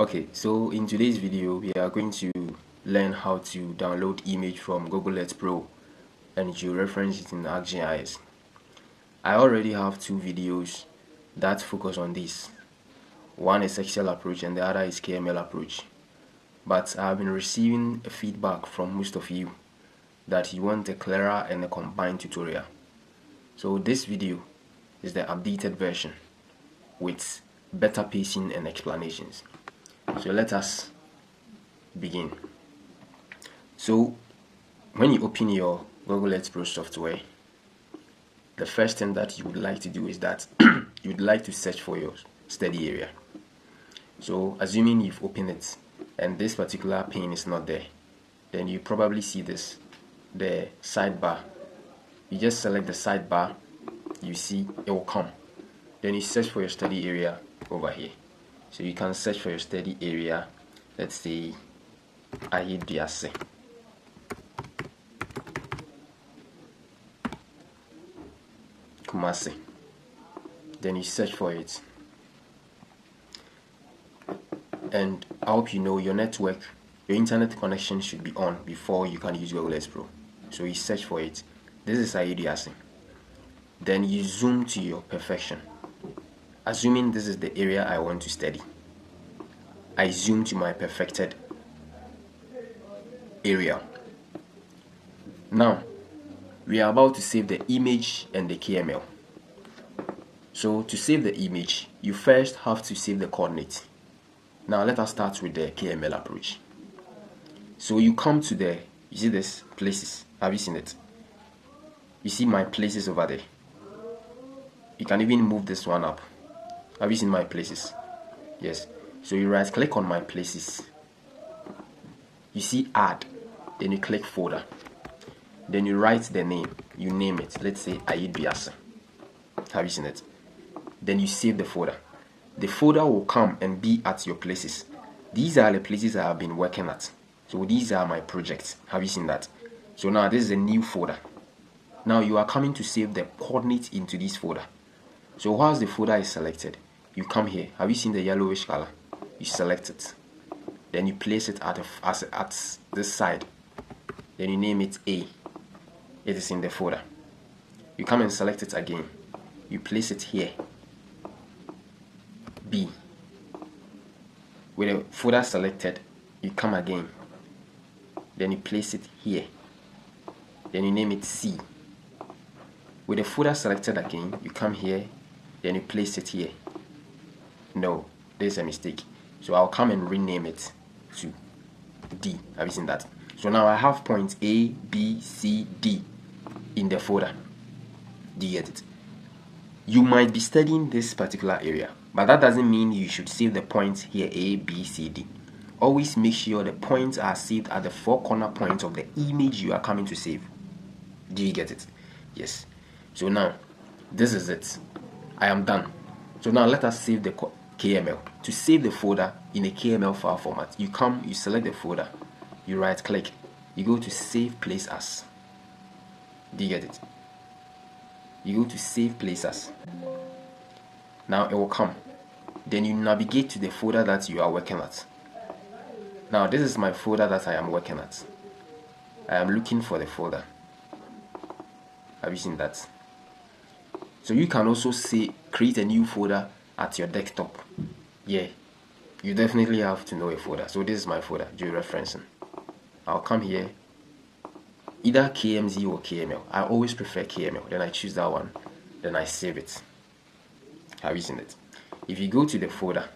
Okay, so in today's video we are going to learn how to download image from Google Earth Pro and georeference it in ArcGIS. I already have two videos that focus on this. One is Excel approach and the other is KML approach. But I have been receiving feedback from most of you that you want a clearer and a combined tutorial. So this video is the updated version with better pacing and explanations. So let us begin. So when you open your Google Earth Pro software, the first thing that you would like to do is that you would like to search for your study area. So assuming you've opened it and this particular pane is not there, then you probably see this, the sidebar. You just select the sidebar, you see it will come. Then you search for your study area over here. So you can search for your study area, let's say ArcGIS. Kumasi. Then you search for it. And I hope you know your network, your internet connection should be on before you can use Google Earth Pro. So you search for it. This is ArcGIS. Then you zoom to your perfection. Assuming this is the area I want to study, I zoom to my perfected area. Now, we are about to save the image and the KML. So to save the image, you first have to save the coordinates. Now let us start with the KML approach. So you come to the, you see this, places. Have you seen it? You see my places over there. You can even move this one up. Have you seen my places? Yes. So you right click on my places. You see add. Then you click folder. Then you write the name. You name it. Let's say ArcGIS. Have you seen it? Then you save the folder. The folder will come and be at your places. These are the places I have been working at. So these are my projects. Have you seen that? So now this is a new folder. Now you are coming to save the coordinates into this folder. So whilst the folder is selected, you come here. Have you seen the yellowish color? You select it. Then you place it at this side. Then you name it A. It is in the folder. You come and select it again. You place it here. B. With the folder selected, you come again. Then you place it here. Then you name it C. With the folder selected again, you come here. Then you place it here. No, there's a mistake. So I'll come and rename it to D. Have you seen that? So now I have points A, B, C, D in the folder. Do you get it? You might be studying this particular area, but that doesn't mean you should save the points here A, B, C, D. Always make sure the points are saved at the four corner points of the image you are coming to save. Do you get it? Yes. So now, this is it. I am done. So now let us save the KML. To save the folder in a KML file format, you come, you select the folder, you right click, you go to save place as. Do you get it? You go to save place as. Now it will come. Then you navigate to the folder that you are working at. Now this is my folder that I am working at. I am looking for the folder. Have you seen that? So you can also create a new folder at your desktop. Yeah, you definitely have to know a folder. So this is my folder, Georeferencing. I'll come here, either KMZ or KML. I always prefer KML. Then I choose that one. Then I save it. Have you seen it? If you go to the folder,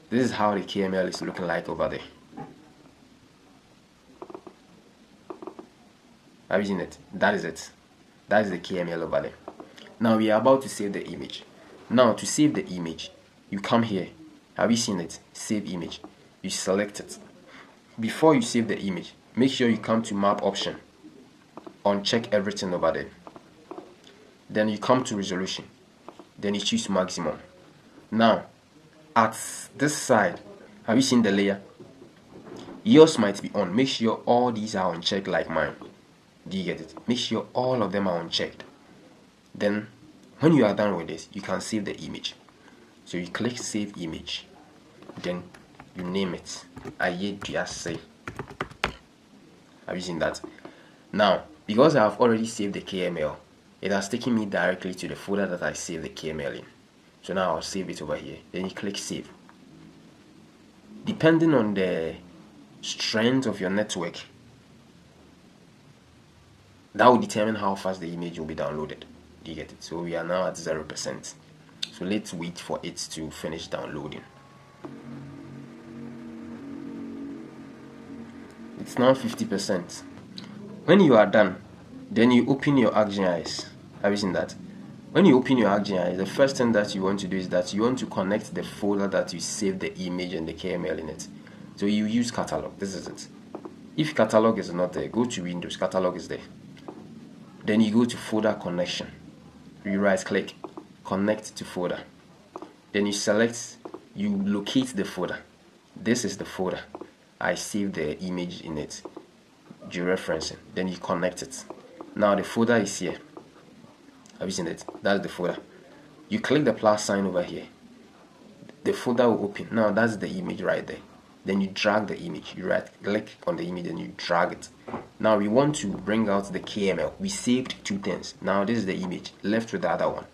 this is how the KML is looking like over there. Have you seen it? That is it. That is the KML over there. Now we are about to save the image. Now to save the image, you come here. Have you seen it? Save image. You select it. Before you save the image, make sure you come to map option. Uncheck everything over there. Then you come to resolution. Then you choose maximum. Now, at this side, have you seen the layer? Yours might be on. Make sure all these are unchecked like mine. Do you get it? Make sure all of them are unchecked. Then when you are done with this, you can save the image. So you click save image, then you name it. ArcGIS. Have you seen that? Now, because I have already saved the KML, it has taken me directly to the folder that I saved the KML in. So now I'll save it over here. Then you click save. Depending on the strength of your network, that will determine how fast the image will be downloaded. Do you get it? So we are now at 0%. So let's wait for it to finish downloading. It's now 50%. When you are done, then you open your ArcGIS. Have you seen that? When you open your ArcGIS, the first thing that you want to do is that you want to connect the folder that you saved the image and the KML in it. So you use catalog. This is it. If catalog is not there, go to Windows. Catalog is there. Then you go to folder connection. You right click, connect to folder. Then you select, you locate the folder. This is the folder. I saved the image in it. Georeferencing. Then you connect it. Now the folder is here. Have you seen it? That's the folder. You click the plus sign over here. The folder will open. Now that's the image right there. Then you drag the image. You right click on the image and you drag it. Now we want to bring out the KML. We saved two things. Now this is the image left with the other one.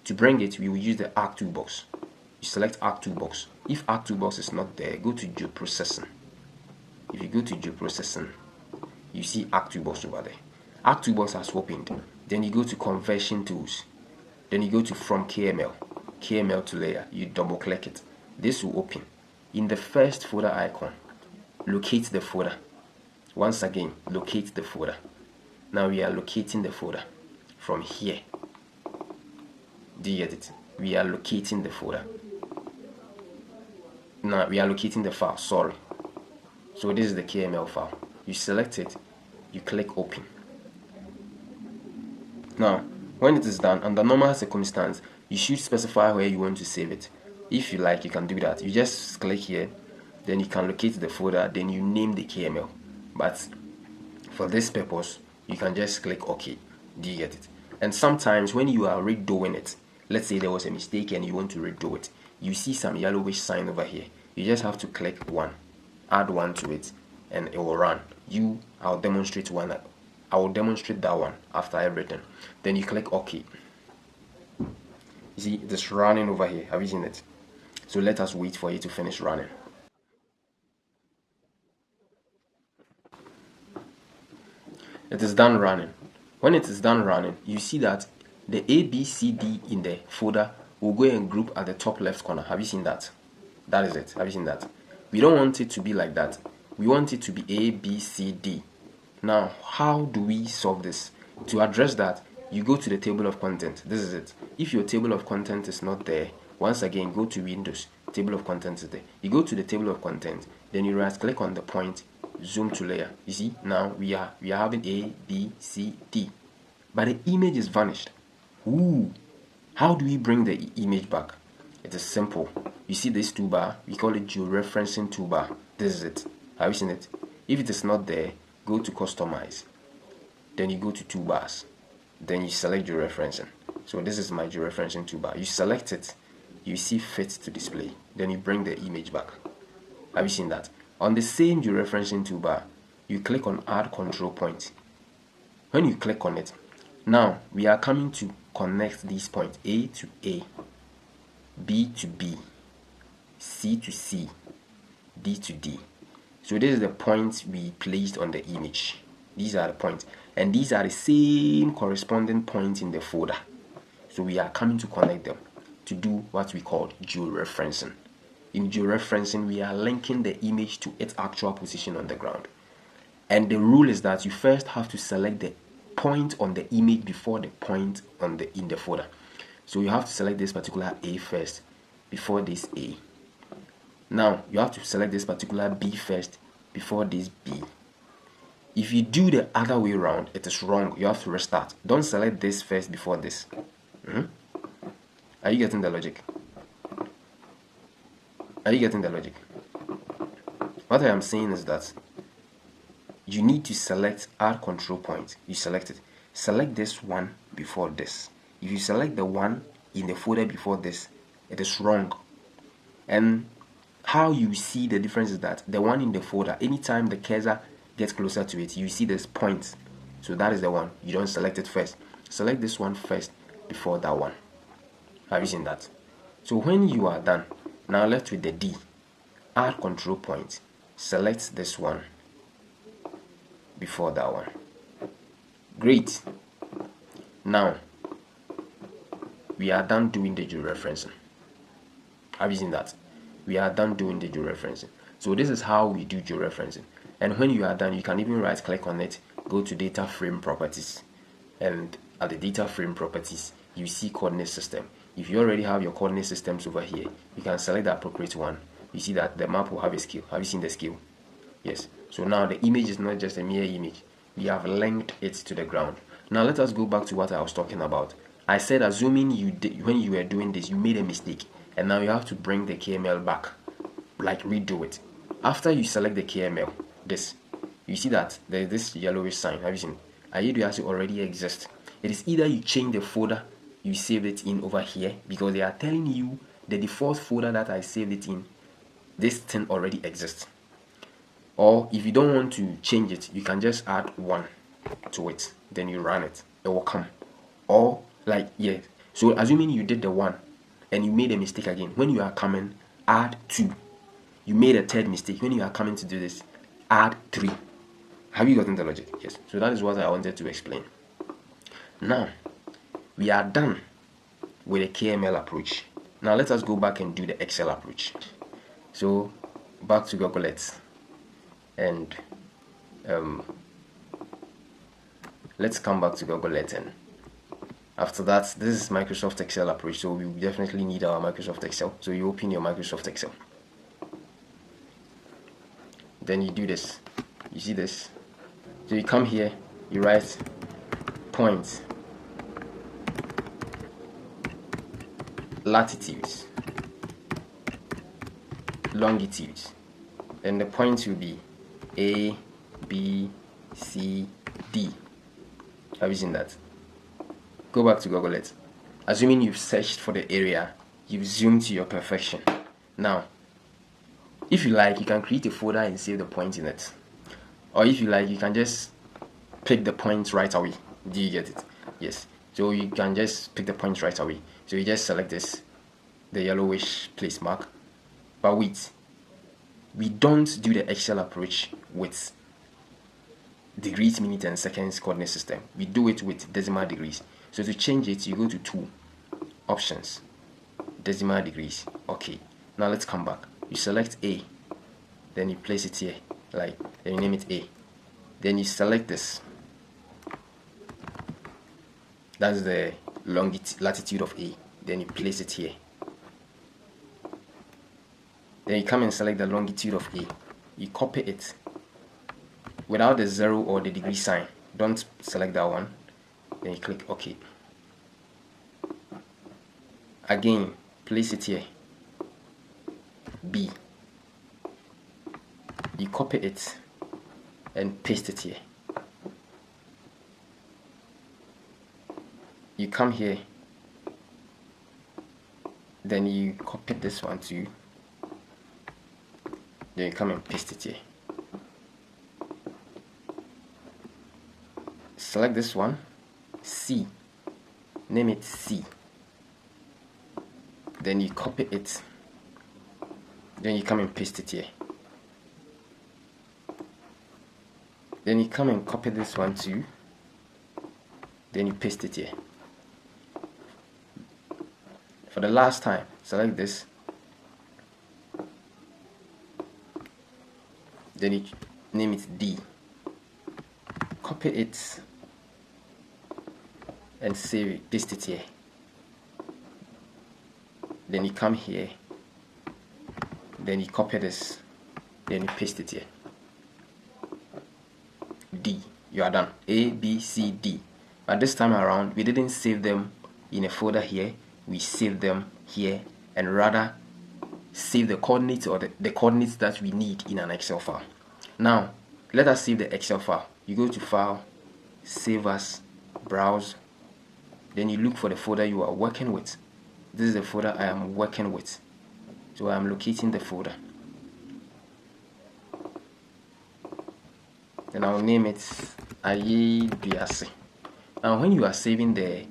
To bring it, we will use the Arc toolbox. You select Arc toolbox. If Arc toolbox is not there, go to Geoprocessing. If you go to Geoprocessing, you see Arc toolbox over there. Arc toolbox has opened. Then you go to Conversion Tools. Then you go to From KML. KML to Layer. You double click it. This will open. In the first folder icon, locate the folder. Once again, locate the folder. Now we are locating the folder from here. Do you get it? We are locating the folder. Now we are locating the file. Sorry. So this is the KML file. You select it. You click open. Now, when it is done, under normal circumstance, you should specify where you want to save it. If you like, you can do that. You just click here, then you can locate the folder, then you name the KML. But for this purpose, you can just click OK. Do you get it? And sometimes when you are redoing it, let's say there was a mistake and you want to redo it, you see some yellowish sign over here. You just have to click one, add one to it, and it will run. I'll demonstrate one. I will demonstrate that one after everything. Then you click OK. You see, it is running over here. Have you seen it? So let us wait for it to finish running. It is done running. When it is done running, you see that the A, B, C, D in the folder will go and group at the top left corner. Have you seen that? That is it. Have you seen that? We don't want it to be like that. We want it to be A, B, C, D. Now, how do we solve this? To address that, you go to the table of content. This is it. If your table of content is not there, once again, go to Windows. Table of content is there. You go to the table of content, then you right click on the point, zoom to layer. You see, now we are having A, B, C, D. But the image is vanished. Ooh. How do we bring the image back? It is simple. You see this toolbar, we call it Georeferencing toolbar. This is it. Have you seen it? If it is not there, go to Customize. Then you go to Toolbars. Then you select Georeferencing. So this is my Georeferencing toolbar. You select it. You see Fit to display. Then you bring the image back. Have you seen that? On the same Georeferencing toolbar, you click on Add Control Point. When you click on it, now we are coming to connect these points A to A, B to B, C to C, D to D. So this is the points we placed on the image. These are the points, and these are the same corresponding points in the folder. So we are coming to connect them to do what we call georeferencing. In georeferencing, we are linking the image to its actual position on the ground. And the rule is that you first have to select the point on the image before the point in the folder. So you have to select this particular A first before this A. Now you have to select this particular B first before this B. If you do the other way around, it is wrong. You have to restart. Don't select this first before this. Are you getting the logic? Are you getting the logic? What I am saying is that you need to select Add Control Point. You select it. Select this one before this. If you select the one in the folder before this, it is wrong. And how you see the difference is that the one in the folder, anytime the cursor gets closer to it, you see this point. So that is the one. You don't select it first. Select this one first before that one. Have you seen that? So when you are done, now left with the D, add control point. Select this one before that one. Great. Now we are done doing the georeferencing. Have you seen that? We are done doing the georeferencing. So this is how we do georeferencing. And when you are done, you can even right click on it, go to data frame properties, and at the data frame properties you see coordinate system. If you already have your coordinate systems over here, you can select the appropriate one. You see that the map will have a scale. Have you seen the scale? Yes. So now the image is not just a mere image. We have linked it to the ground. Now let us go back to what I was talking about. I said assuming you did, when you were doing this, you made a mistake, and now you have to bring the KML back, like redo it. After you select the KML, this, you see that there is this yellowish sign. Have you seen? ArcGIS already exists. It is either you change the folder you saved it in over here, because they are telling you the default folder that I saved it in, this thing already exists. Or if you don't want to change it, you can just add one to it, then you run it, it will come. Or like, yeah, so assuming you did the one and you made a mistake again, when you are coming, add 2. You made a third mistake, when you are coming to do this, add 3. Have you gotten the logic? Yes. So that is what I wanted to explain. Now we are done with the KML approach. Now let us go back and do the Excel approach. So back to Google Earth, and let's come back to Google Earth, and after that, this is Microsoft Excel approach. So we definitely need our Microsoft Excel. So you open your Microsoft Excel, then you do this. You see this? So you come here, you write points, latitudes, longitudes, and the points will be A, B, C, D. Have you seen that? Go back to Google Earth. Assuming you've searched for the area, you've zoomed to your perfection. Now, if you like, you can create a folder and save the points in it. Or if you like, you can just pick the points right away. Do you get it? Yes. So you can just pick the points right away. So you just select this, the yellowish place mark. But wait, we don't do the Excel approach with degrees, minutes, and seconds coordinate system. We do it with decimal degrees. So to change it, you go to Tool, Options, Decimal Degrees. Okay. Now let's come back. You select A, then you place it here, like, then you name it A. Then you select this. That's the latitude of A. Then you place it here. Then you come and select the longitude of A. You copy it without the 0 or the degree sign. Don't select that one. Then you click OK. Again, place it here. B. You copy it and paste it here. You come here, then you copy this one too, then you come and paste it here. Select this one, C, name it C, then you copy it, then you come and paste it here. Then you come and copy this one too, then you paste it here. For the last time, select this, then you name it D, copy it and save it, paste it here. Then you come here, then you copy this, then you paste it here. D, you are done. A, B, C, D. But this time around, we didn't save them in a folder here. We save them here, and rather save the coordinates, or the coordinates that we need in an Excel file. Now, let us save the Excel file. You go to File, Save As, Browse, then you look for the folder you are working with. This is the folder I am working with. So I am locating the folder. then I'll name it ArcGIS. Now when you are saving the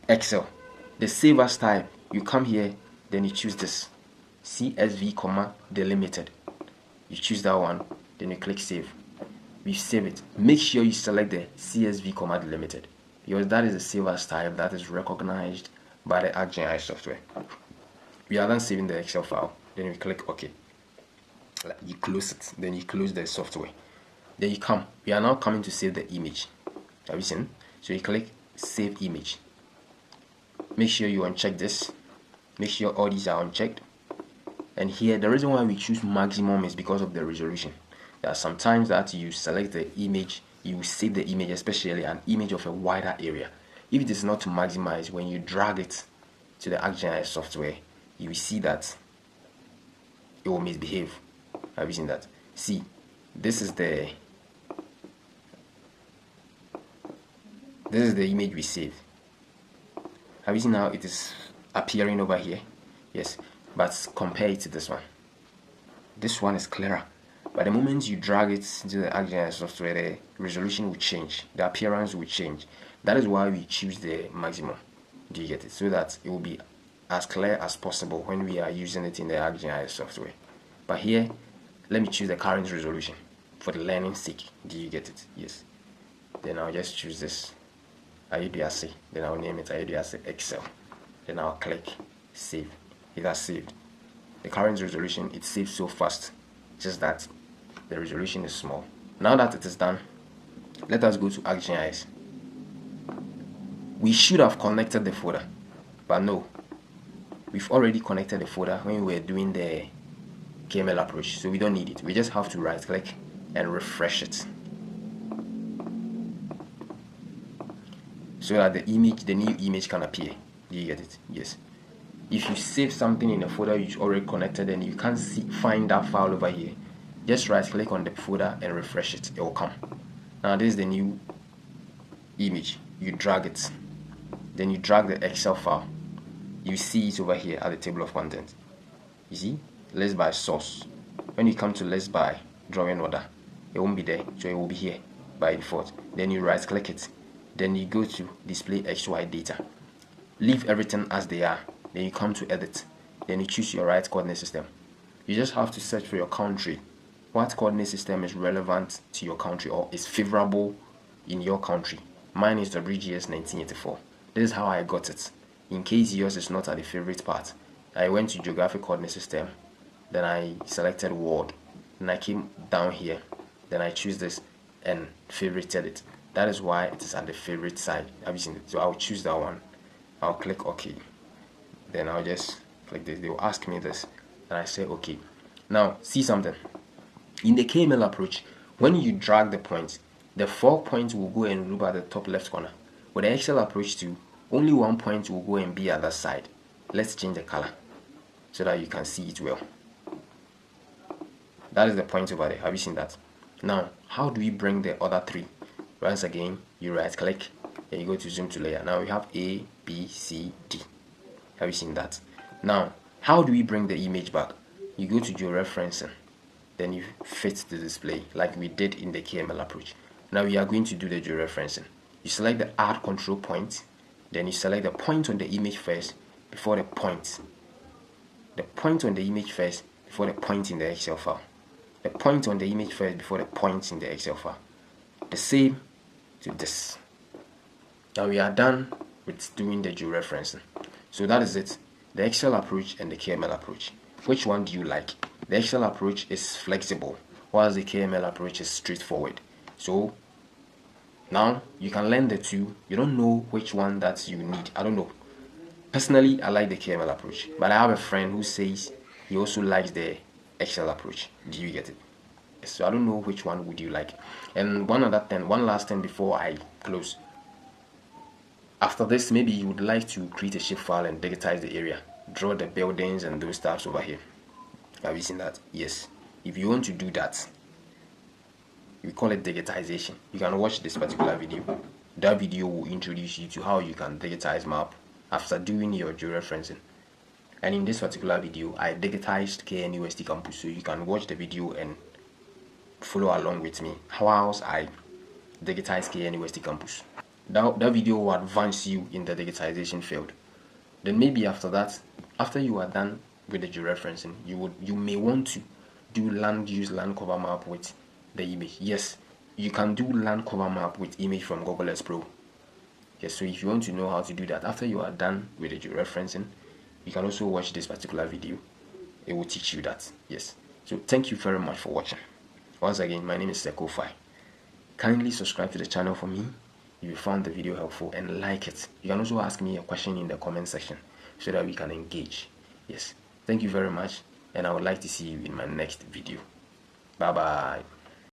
Excel, the save as type, you come here, then you choose this CSV comma delimited. You choose that one, then you click save. You save it. Make sure you select the CSV comma delimited, because that is the save as type that is recognized by the ArcGIS software. We are done saving the Excel file, then you click OK. You close it, then you close the software. Then you come. We are now coming to save the image. Have you seen? So you click save image. Make sure you uncheck this. Make sure all these are unchecked. And here, the reason why we choose maximum is because of the resolution. There are sometimes that you select the image, you save the image, especially an image of a wider area. If it is not to maximize, when you drag it to the ArcGIS software, you will see that it will misbehave. Have you seen that? See, this is the image we saved. Have you seen how it is appearing over here? Yes, but compare it to this one. This one is clearer. But the moment you drag it to the ArcGIS software, the resolution will change, the appearance will change. That is why we choose the maximum. Do you get it? So that it will be as clear as possible when we are using it in the ArcGIS software. But here, let me choose the current resolution for the learning sake. Do you get it? Yes. Then I'll just choose this ArcGIS. Then I'll name it ArcGIS Excel. Then I'll click save. It has saved. The current resolution, it saves so fast, just that the resolution is small. Now that it is done, let us go to ArcGIS. We should have connected the folder, but no, we've already connected the folder when we were doing the KML approach, so we don't need it. We just have to right click and refresh it, so that the new image can appear. Do you get it? Yes. If you save something in a folder you already connected and you can't find that file over here, just right click on the folder and refresh it. It will come. Now this is the new image. You drag it, then you drag the Excel file. You see it over here at the table of content. You see, list by source. When you come to list by drawing order, it won't be there, so it will be here by default. Then you right click it, then you go to display XY data. Leave everything as they are. Then you come to edit, then you choose your right coordinate system. You just have to search for your country. What coordinate system is relevant to your country or is favorable in your country? Mine is WGS 1984. This is how I got it. In case yours is not at the favorite part, I went to geographic coordinate system, then I selected world, then I came down here, then I choose this and favorited it. That is why it is at the favorite side. Have you seen it? So I'll choose that one. I'll click OK. Then I'll just click this. They will ask me this, and I say OK. Now see something. In the KML approach, when you drag the points, the 4 points will go and loop at the top left corner. With the Excel approach too, only 1 point will go and be at that side. Let's change the color so that you can see it well. That is the point over there. Have you seen that? Now, how do we bring the other 3? Once again, you right click and you go to zoom to layer. Now we have A, B, C, D. Have you seen that? Now, how do we bring the image back? You go to georeferencing, then you fit the display like we did in the KML approach. Now we are going to do the georeferencing. You select the add control point, then you select the point on the image first before the point. The point on the image first before the point in the Excel file. The point on the image first before the point in the Excel file. The same to this. Now we are done with doing the georeferencing. So that is it. The Excel approach and the KML approach. Which one do you like? The Excel approach is flexible, whilst the KML approach is straightforward. So now you can learn the two. You don't know which one that you need. I don't know. Personally, I like the KML approach, but I have a friend who says he also likes the Excel approach. Do you get it? So I don't know which one would you like. And one last thing before I close. After this, maybe you would like to create a shape file and digitize the area, draw the buildings and those stuffs over here. Have you seen that? Yes. If you want to do that, we call it digitization. You can watch this particular video. That video will introduce you to how you can digitize map after doing your georeferencing. And in this particular video, I digitized KNUST campus, so you can watch the video and follow along with me how I digitize KNUST campus. That video will advance you in the digitization field. Then maybe after that, after you are done with the georeferencing, you may want to do land cover map with the image. Yes, you can do land cover map with image from Google Earth Pro. Yes, so if you want to know how to do that after you are done with the georeferencing, you can also watch this particular video. It will teach you that. Yes. So thank you very much for watching. Once again, my name is Sekofi. Kindly subscribe to the channel for me if you found the video helpful, and like it. You can also ask me a question in the comment section so that we can engage. Yes. Thank you very much, and I would like to see you in my next video. Bye bye.